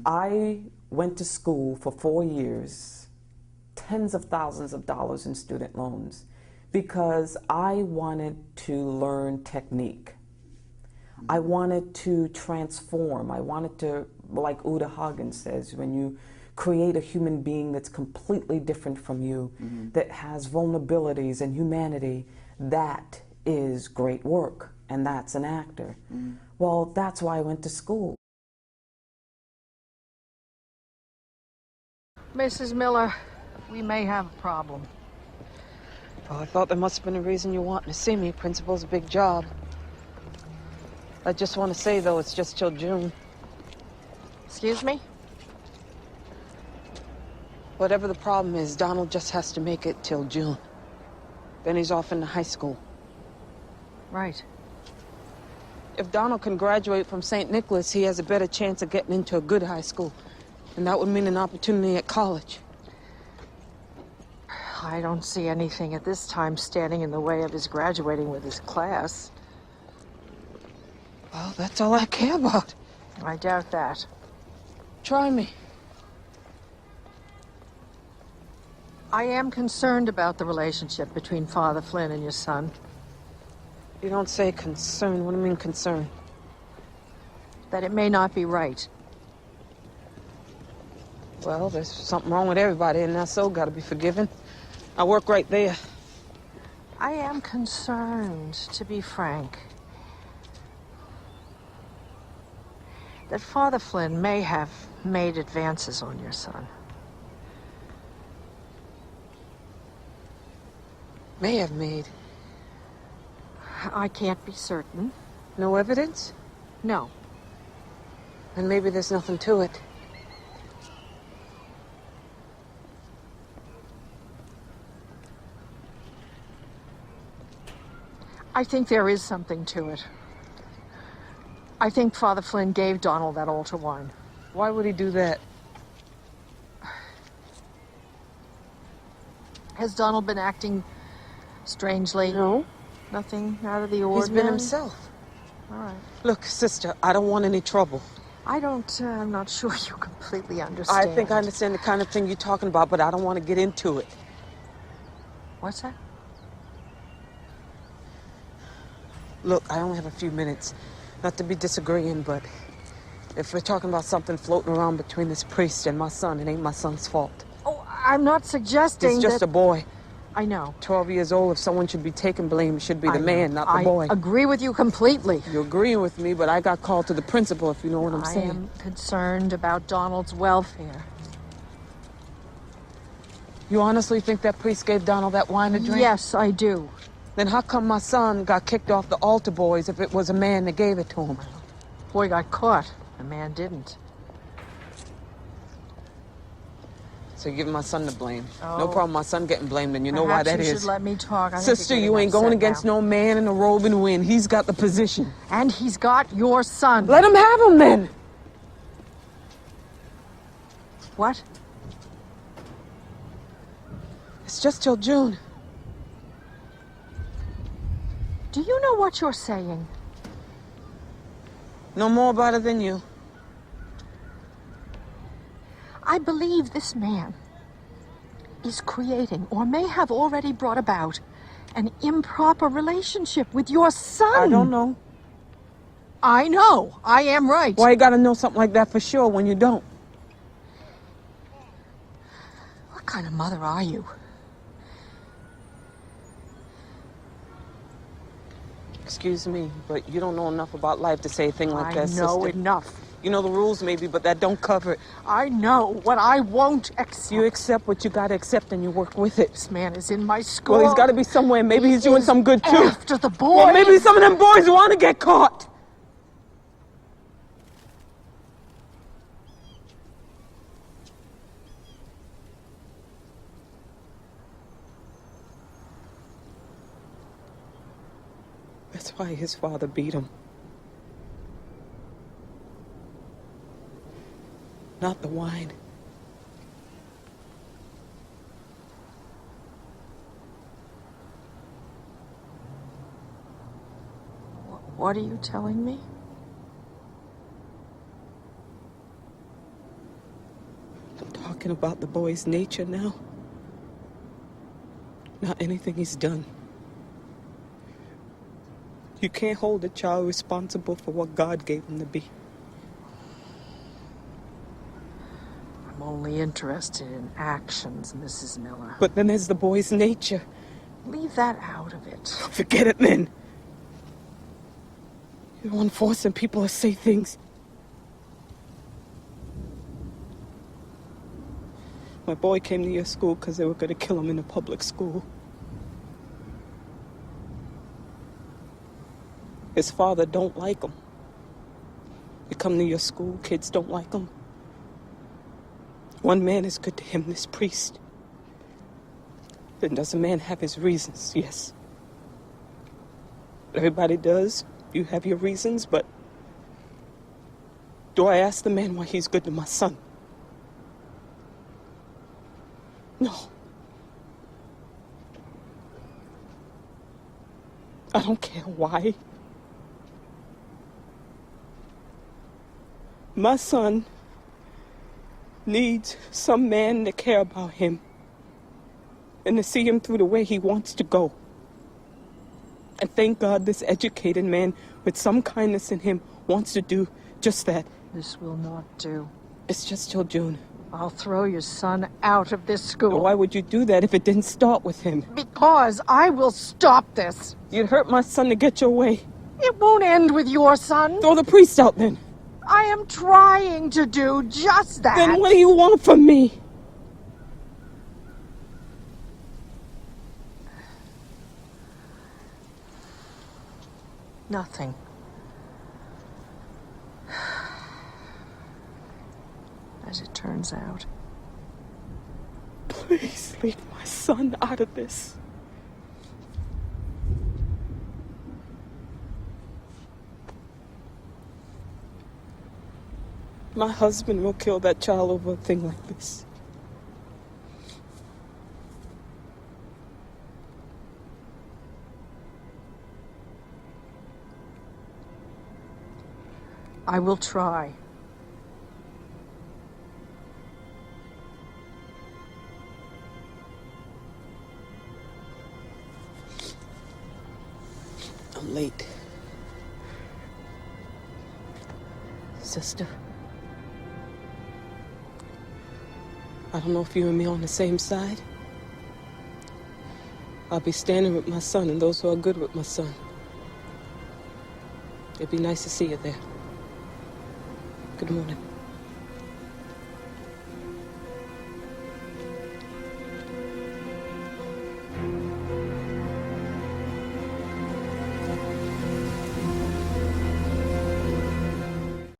I went to school for 4 years, tens of thousands of dollars in student loans, because I wanted to learn technique. I wanted to transform. I wanted to, like Uta Hagen says, when you create a human being that's completely different from you, that has vulnerabilities and humanity, that is great work, and that's an actor. Well, that's why I went to school. Mrs. Miller, we may have a problem. Well, I thought there must have been a reason you wanted to see me. Principal's a big job. I just want to say, though, it's just till June. Excuse me? Whatever the problem is, Donald just has to make it till June. Then he's off into high school. Right. If Donald can graduate from St. Nicholas, he has a better chance of getting into a good high school. And that would mean an opportunity at college. I don't see anything at this time standing in the way of his graduating with his class. Well, that's all I care about. I doubt that. Try me. I am concerned about the relationship between Father Flynn and your son. You don't say concern. What do you mean concern? That it may not be right. Well, there's something wrong with everybody in that soul, gotta be forgiven. I work right there. I am concerned, to be frank, that Father Flynn may have made advances on your son. May have made. I can't be certain. No evidence? No. And maybe there's nothing to it. I think there is something to it. I think Father Flynn gave Donald that altar wine. Why would he do that? Has Donald been acting strangely? No. Nothing out of the ordinary? He's been himself. All right. Look, sister, I don't want any trouble. I'm not sure you completely understand. I think I understand the kind of thing you're talking about, but I don't want to get into it. What's that? Look, I only have a few minutes. Not to be disagreeing, but if we're talking about something floating around between this priest and my son, it ain't my son's fault. Oh, I'm not suggesting He's just a boy. I know. 12 years old. If someone should be taking blame, it should be the man, not the boy. I agree with you completely. You're agreeing with me, but I got called to the principal, if you know what I'm saying. I am concerned about Donald's welfare. You honestly think that priest gave Donald that wine to drink? Yes, I do. Then how come my son got kicked off the altar boys if it was a man that gave it to him? Boy got caught. The man didn't. So you're giving my son the blame. Oh. No problem, my son getting blamed, and you know why that Perhaps you is. should let me talk. Sister, you ain't going against no man in a robe and win. He's got the position. And he's got your son. Let him have him then. What? It's just till June. Do you know what you're saying? No more about it than you. I believe this man is creating, or may have already brought about, an improper relationship with your son. I don't know. I know. I am right. Why you gotta know something like that for sure when you don't? What kind of mother are you? Excuse me, but you don't know enough about life to say a thing like that, sister. I know enough. You know the rules maybe, but that don't cover it. I know what I won't accept. You accept what you gotta accept and you work with it. This man is in my school. Well, he's gotta be somewhere. Maybe he's doing some good too. After the boys. Well, maybe some of them boys want to get caught. That's why his father beat him. Not the wine. What are you telling me? talking about the boy's nature now, not anything he's done. You can't hold a child responsible for what God gave him to be. I'm only interested in actions, Mrs. Miller. But then there's the boy's nature. Leave that out of it. Forget it then. You're the one forcing people to say things. My boy came to your school because they were going to kill him in a public school. His father don't like him. You come to your school, kids don't like him. One man is good to him, this priest. Then does a man have his reasons? Yes. Everybody does. You have your reasons, but do I ask the man why he's good to my son? No. I don't care why. My son needs some man to care about him and to see him through the way he wants to go. And thank God this educated man with some kindness in him wants to do just that. This will not do. It's just till June. I'll throw your son out of this school. Why would you do that if it didn't start with him? Because I will stop this. You'd hurt my son to get your way. It won't end with your son. Throw the priest out then. I am trying to do just that. Then what do you want from me? Nothing. As it turns out. Please leave my son out of this. My husband will kill that child over a thing like this. I will try. I'm late. Sister, I don't know if you and me are on the same side. I'll be standing with my son and those who are good with my son. It'd be nice to see you there. Good morning.